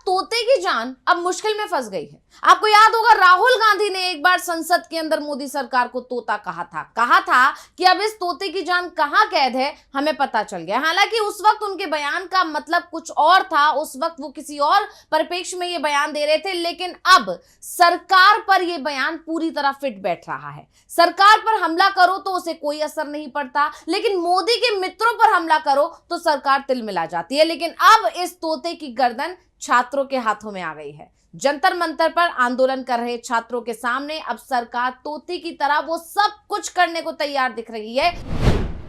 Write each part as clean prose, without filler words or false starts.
तोते की जान अब मुश्किल में फंस गई है। आपको याद होगा राहुल गांधी ने एक बार संसद के अंदर मोदी सरकार को तोता कहा था कि अब इस तोते की जान कहां कैद है हमें पता चल गया। हालांकि उस वक्त उनके बयान का मतलब कुछ और था, उस वक्त वो किसी और परिप्रेक्ष्य में ये बयान दे रहे थे, लेकिन अब सरकार पर यह बयान पूरी तरह फिट बैठ रहा है। सरकार पर हमला करो तो उसे कोई असर नहीं पड़ता, लेकिन मोदी के मित्रों पर हमला करो तो सरकार तिलमिला जाती है। लेकिन अब इस तोते की गर्दन छात्रों के हाथों में आ गई है। जंतर मंतर पर आंदोलन कर रहे छात्रों के सामने अब सरकार तोते की तरह वो सब कुछ करने को तैयार दिख रही है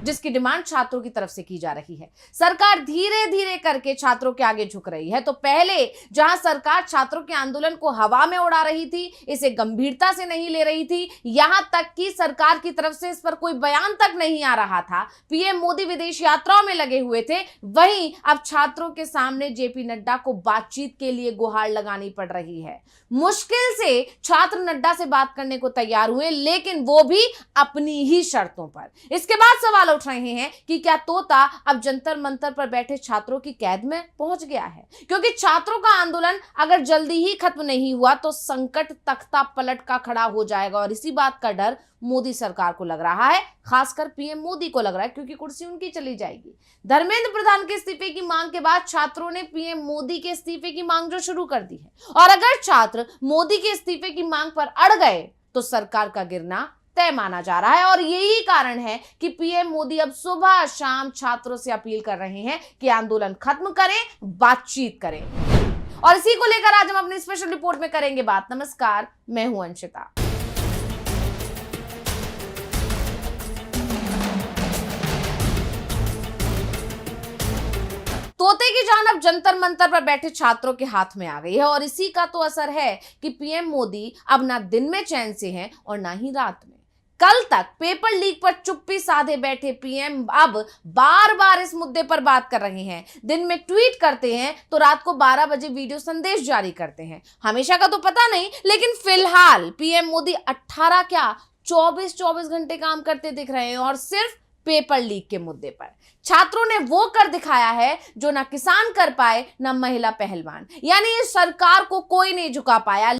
जिसकी डिमांड छात्रों की तरफ से की जा रही है। सरकार धीरे धीरे करके छात्रों के आगे झुक रही है। तो पहले जहां सरकार छात्रों के आंदोलन को हवा में उड़ा रही थी, इसे गंभीरता से नहीं ले रही थी, यहां तक कि सरकार की तरफ से इस पर कोई बयान तक नहीं आ रहा था, पीएम मोदी विदेश यात्राओं में लगे हुए थे, वहीं अब छात्रों के सामने जेपी नड्डा को बातचीत के लिए गुहार लगानी पड़ रही है। मुश्किल से छात्र नड्डा से बात करने को तैयार हुए, लेकिन वो भी अपनी ही शर्तों पर। इसके बाद सवाल उठ रहे हैं कि क्या तोता अब जंतर मंतर पर बैठे छात्रों की कैद में पहुंच गया है? क्योंकि छात्रों का आंदोलन अगर जल्दी ही खत्म नहीं हुआ तो संकट तख्ता पलट का खड़ा हो जाएगा, और इसी बात का डर मोदी सरकार को लग रहा है, खासकर पीएम मोदी को लग रहा है, क्योंकि कुर्सी उनकी चली जाएगी। धर्मेंद्र प्रधान के इस्तीफे की मांग के बाद छात्रों ने पीएम मोदी के इस्तीफे की मांग जो शुरू कर दी है, और अगर छात्र मोदी के इस्तीफे की मांग पर अड़ गए तो सरकार का गिरना तय माना जा रहा है। और यही कारण है कि पीएम मोदी अब सुबह शाम छात्रों से अपील कर रहे हैं कि आंदोलन खत्म करें, बातचीत करें। और इसी को लेकर आज हम अपनी स्पेशल रिपोर्ट में करेंगे बात। नमस्कार, मैं हूं अंशिता। तोते की जान अब जंतर मंतर पर बैठे छात्रों के हाथ में आ गई है, और इसी का तो असर है कि पीएम मोदी अब ना दिन में चैन से हैं और ना ही रात में। कल तक पेपर लीक पर चुप्पी साधे बैठे पीएम अब बार बार इस मुद्दे पर बात कर रहे हैं। दिन में ट्वीट करते हैं तो रात को 12 बजे वीडियो संदेश जारी करते हैं। हमेशा का तो पता नहीं, लेकिन फिलहाल पीएम मोदी 18 क्या 24 घंटे काम करते दिख रहे हैं, और सिर्फ पेपर लीक के मुद्दे पर। छात्रों ने वो कर दिखाया है जो ना किसान कर पाए ना महिला पहलवान, यानी इस सरकार को कोई नहीं झुका पाया।